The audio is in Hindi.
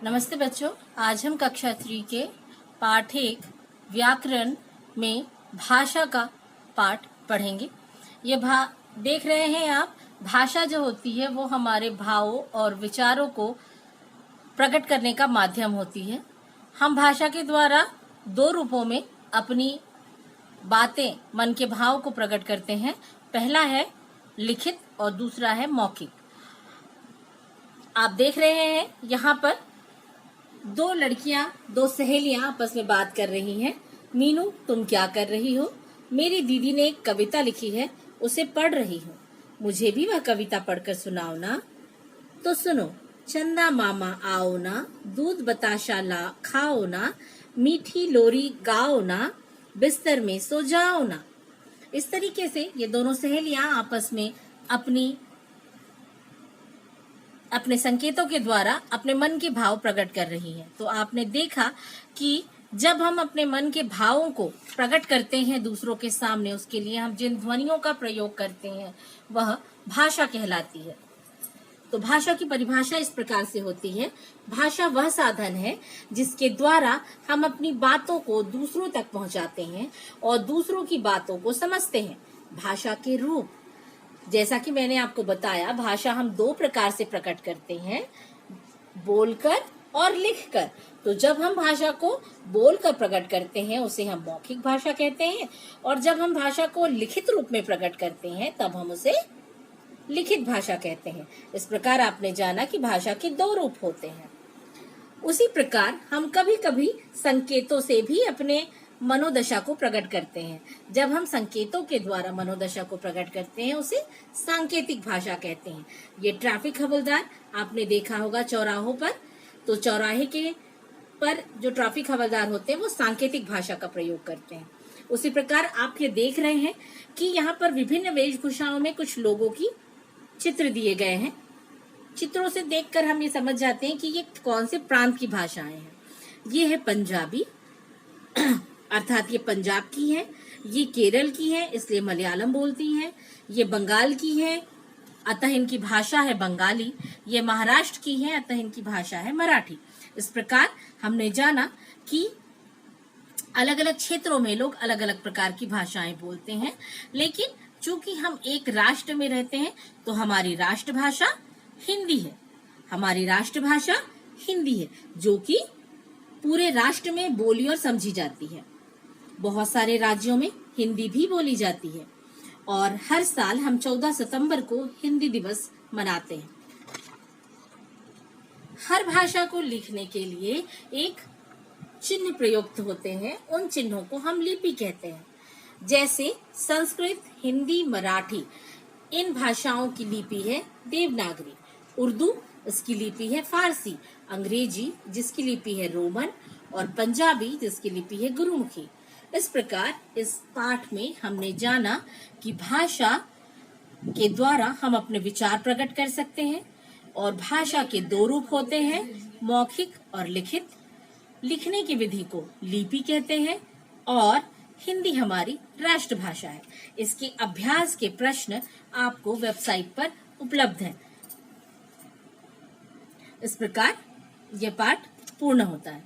नमस्ते बच्चों, आज हम कक्षा 3 के पाठ 1 व्याकरण में भाषा का पाठ पढ़ेंगे। देख रहे हैं आप, भाषा जो होती है वो हमारे भावों और विचारों को प्रकट करने का माध्यम होती है। हम भाषा के द्वारा दो रूपों में अपनी बातें, मन के भाव को प्रकट करते हैं। पहला है लिखित और दूसरा है मौखिक। आप देख रहे हैं यहाँ पर दो सहेलियां आपस में बात कर रही हैं। मीनू, तुम क्या कर रही हो? मेरी दीदी ने एक कविता लिखी है, उसे पढ़ रही हूँ। मुझे भी वह कविता पढ़कर सुनाओ ना। तो सुनो। चंदा मामा आओ ना, दूध बताशा ला खाओ ना, मीठी लोरी गाओ ना, बिस्तर में सो जाओ ना। इस तरीके से ये दोनों सहेलियां आपस में अपने संकेतों के द्वारा अपने मन के भाव प्रकट कर रही हैं। तो आपने देखा कि जब हम अपने मन के भावों को प्रकट करते हैं दूसरों के सामने, उसके लिए हम जिन ध्वनियों का प्रयोग करते हैं वह भाषा कहलाती है। तो भाषा की परिभाषा इस प्रकार से होती है। भाषा वह साधन है जिसके द्वारा हम अपनी बातों को दूसरों तक पहुंचाते हैं और दूसरों की बातों को समझते हैं। भाषा के रूप, जैसा कि मैंने आपको बताया, भाषा हम दो प्रकार से प्रकट करते हैं, बोलकर और लिखकर। तो जब हम भाषा को बोलकर प्रकट करते हैं उसे हम मौखिक भाषा कहते हैं, और जब हम भाषा को लिखित रूप में प्रकट करते हैं तब हम उसे लिखित भाषा कहते हैं। इस प्रकार आपने जाना कि भाषा के दो रूप होते हैं। उसी प्रकार हम कभी कभी संकेतों से भी अपने मनोदशा को प्रकट करते हैं। जब हम संकेतों के द्वारा मनोदशा को प्रकट करते हैं उसे सांकेतिक भाषा कहते हैं। ये ट्रैफिक हवलदार आपने देखा होगा चौराहों पर, तो चौराहे के पर जो ट्रैफिक हवलदार होते हैं वो सांकेतिक भाषा का प्रयोग करते हैं। उसी प्रकार आप ये देख रहे हैं कि यहाँ पर विभिन्न वेशभूषाओं में कुछ लोगों की चित्र दिए गए हैं। चित्रों से देखकर हम ये समझ जाते हैं कि ये कौन से प्रांत की भाषाएं हैं। ये है पंजाबी अर्थात ये पंजाब की है, ये केरल की है इसलिए मलयालम बोलती हैं, ये बंगाल की है अतः इनकी भाषा है बंगाली, ये महाराष्ट्र की है अतः इनकी भाषा है मराठी। इस प्रकार हमने जाना कि अलग अलग क्षेत्रों में लोग अलग अलग प्रकार की भाषाएं बोलते हैं, लेकिन चूंकि हम एक राष्ट्र में रहते हैं तो हमारी राष्ट्रभाषा हिंदी है। हमारी राष्ट्रभाषा हिंदी है जो कि पूरे राष्ट्र में बोली और समझी जाती है। बहुत सारे राज्यों में हिंदी भी बोली जाती है और हर साल हम 14 सितंबर को हिंदी दिवस मनाते हैं। हर भाषा को लिखने के लिए एक चिन्ह प्रयुक्त होते हैं, उन चिन्हों को हम लिपि कहते हैं। जैसे संस्कृत, हिंदी, मराठी, इन भाषाओं की लिपि है देवनागरी। उर्दू, इसकी लिपि है फारसी। अंग्रेजी, जिसकी लिपि है रोमन, और पंजाबी, जिसकी लिपि है गुरुमुखी। इस प्रकार इस पाठ में हमने जाना कि भाषा के द्वारा हम अपने विचार प्रकट कर सकते हैं और भाषा के दो रूप होते हैं, मौखिक और लिखित। लिखने की विधि को लिपि कहते हैं और हिंदी हमारी राष्ट्रभाषा है। इसके अभ्यास के प्रश्न आपको वेबसाइट पर उपलब्ध हैं। इस प्रकार यह पाठ पूर्ण होता है।